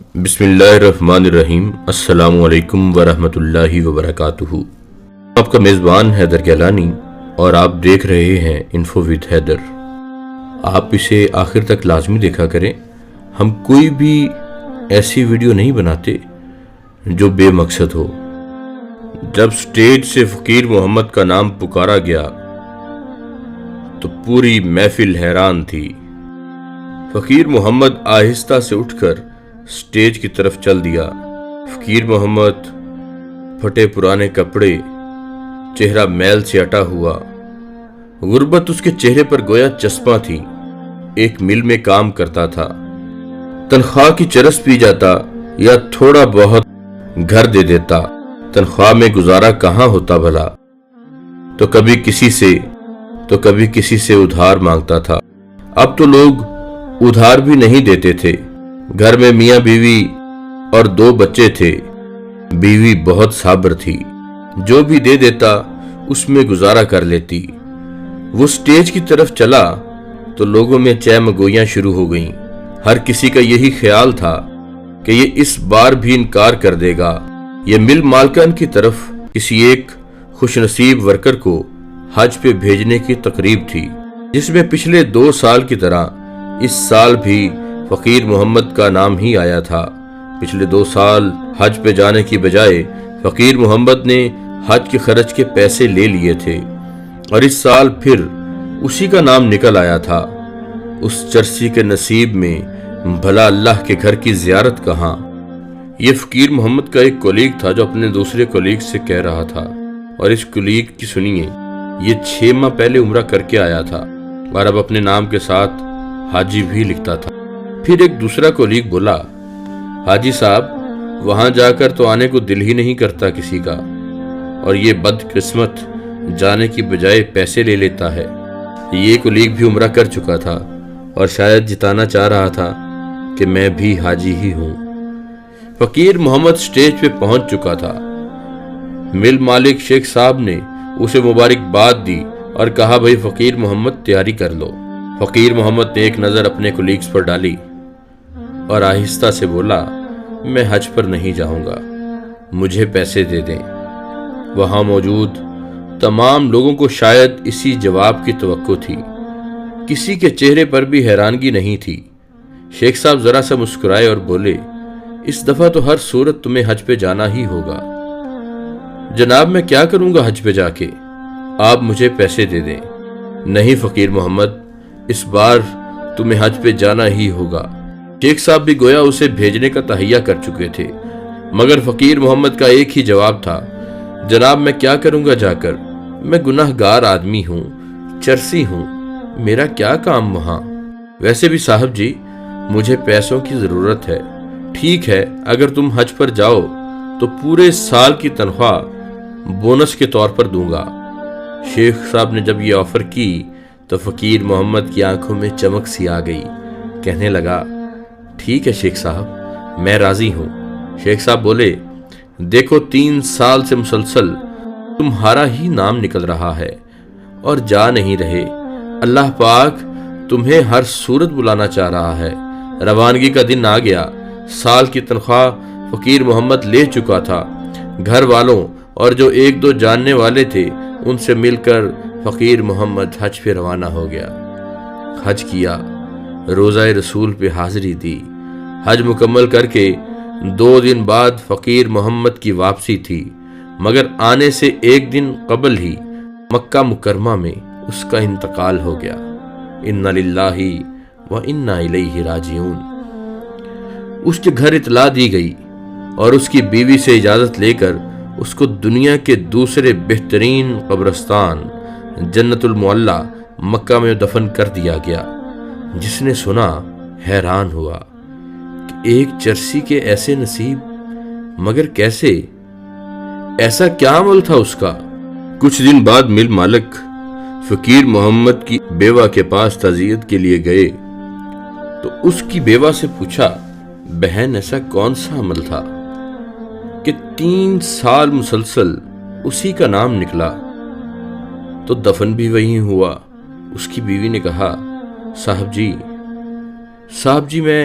بسم اللہ الرحمن الرحیم۔ السلام علیکم ورحمۃ اللہ وبرکاتہ۔ آپ کا میزبان حیدر گیلانی اور آپ دیکھ رہے ہیں انفو وتھ حیدر۔ آپ اسے آخر تک لازمی دیکھا کریں۔ ہم کوئی بھی ایسی ویڈیو نہیں بناتے جو بے مقصد ہو۔ جب سٹیج سے فقیر محمد کا نام پکارا گیا تو پوری محفل حیران تھی۔ فقیر محمد آہستہ سے اٹھ کر سٹیج کی طرف چل دیا۔ فقیر محمد پھٹے پرانے کپڑے، چہرہ میل سے اٹا ہوا، غربت اس کے چہرے پر گویا چسپاں تھی۔ ایک مل میں کام کرتا تھا، تنخواہ کی چرس پی جاتا یا تھوڑا بہت گھر دے دیتا۔ تنخواہ میں گزارا کہاں ہوتا بھلا، تو کبھی کسی سے ادھار مانگتا تھا۔ اب تو لوگ ادھار بھی نہیں دیتے تھے۔ گھر میں میاں بیوی اور 2 بچے تھے۔ بیوی بہت صابر تھی، جو بھی دے دیتا اس میں گزارا کر لیتی۔ وہ سٹیج کی طرف چلا تو لوگوں میں چہ مگویاں شروع ہو گئیں۔ ہر کسی کا یہی خیال تھا کہ یہ اس بار بھی انکار کر دے گا۔ یہ مل مالکان کی طرف کسی ایک خوش نصیب ورکر کو حج پہ بھیجنے کی تقریب تھی، جس میں پچھلے 2 سال کی طرح اس سال بھی فقیر محمد کا نام ہی آیا تھا۔ پچھلے 2 سال حج پہ جانے کی بجائے فقیر محمد نے حج کے خرچ کے پیسے لے لیے تھے، اور اس سال پھر اسی کا نام نکل آیا تھا۔ اس چرسی کے نصیب میں بھلا اللہ کے گھر کی زیارت کہاں؟ یہ فقیر محمد کا ایک کولیگ تھا جو اپنے دوسرے کولیگ سے کہہ رہا تھا، اور اس کولیگ کی سنیے، یہ 6 ماہ پہلے عمرہ کر کے آیا تھا اور اب اپنے نام کے ساتھ حاجی بھی لکھتا تھا۔ پھر ایک دوسرا کولیگ بولا، حاجی صاحب وہاں جا کر تو آنے کو دل ہی نہیں کرتا کسی کا، اور یہ بد قسمت جانے کی بجائے پیسے لے لیتا ہے۔ یہ کولیگ بھی عمرہ کر چکا تھا اور شاید جتانا چاہ رہا تھا کہ میں بھی حاجی ہی ہوں۔ فقیر محمد سٹیج پہ پہنچ چکا تھا۔ مل مالک شیخ صاحب نے اسے مبارکباد دی اور کہا، بھائی فقیر محمد تیاری کر لو۔ فقیر محمد نے ایک نظر اپنے کولیگز پر ڈالی اور آہستہ سے بولا، میں حج پر نہیں جاؤں گا، مجھے پیسے دے دیں۔ وہاں موجود تمام لوگوں کو شاید اسی جواب کی توقع تھی۔ کسی کے چہرے پر بھی حیرانگی نہیں تھی۔ شیخ صاحب ذرا سا مسکرائے اور بولے، اس دفعہ تو ہر صورت تمہیں حج پہ جانا ہی ہوگا۔ جناب میں کیا کروں گا حج پہ جا کے؟ آپ مجھے پیسے دے دیں۔ نہیں فقیر محمد، اس بار تمہیں حج پہ جانا ہی ہوگا۔ شیخ صاحب بھی گویا اسے بھیجنے کا تہیہ کر چکے تھے، مگر فقیر محمد کا ایک ہی جواب تھا، جناب میں کیا کروں گا جا کر؟ میں گناہ گار آدمی ہوں، چرسی ہوں، میرا کیا کام وہاں؟ ویسے بھی صاحب جی، مجھے پیسوں کی ضرورت ہے۔ ٹھیک ہے، اگر تم حج پر جاؤ تو پورے سال کی تنخواہ بونس کے طور پر دوں گا۔ شیخ صاحب نے جب یہ آفر کی تو فقیر محمد کی آنکھوں میں چمک سی آ گئی۔ کہنے لگا، ٹھیک ہے شیخ صاحب، میں راضی ہوں۔ شیخ صاحب بولے، دیکھو 3 سال سے مسلسل تمہارا ہی نام نکل رہا ہے اور جا نہیں رہے۔ اللہ پاک تمہیں ہر صورت بلانا چاہ رہا ہے۔ روانگی کا دن آ گیا۔ سال کی تنخواہ فقیر محمد لے چکا تھا۔ گھر والوں اور جو 1-2 جاننے والے تھے ان سے مل کر فقیر محمد حج پہ روانہ ہو گیا۔ حج کیا، روزہ رسول پہ حاضری دی۔ حج مکمل کر کے 2 دن بعد فقیر محمد کی واپسی تھی، مگر آنے سے 1 دن قبل ہی مکہ مکرمہ میں اس کا انتقال ہو گیا۔ انا للہ و انا الیہ راجعون۔ اس کے گھر اطلاع دی گئی اور اس کی بیوی سے اجازت لے کر اس کو دنیا کے دوسرے بہترین قبرستان جنت المعلی مکہ میں دفن کر دیا گیا۔ جس نے سنا حیران ہوا کہ ایک چرسی کے ایسے نصیب، مگر کیسے؟ ایسا کیا عمل تھا اس کا؟ کچھ دن بعد مل مالک فقیر محمد کی بیوہ کے پاس تعزیت کے لیے گئے تو اس کی بیوہ سے پوچھا، بہن ایسا کون سا عمل تھا کہ 3 سال مسلسل اسی کا نام نکلا؟ تو دفن بھی وہیں ہوا۔ اس کی بیوی نے کہا، صاحب جی میں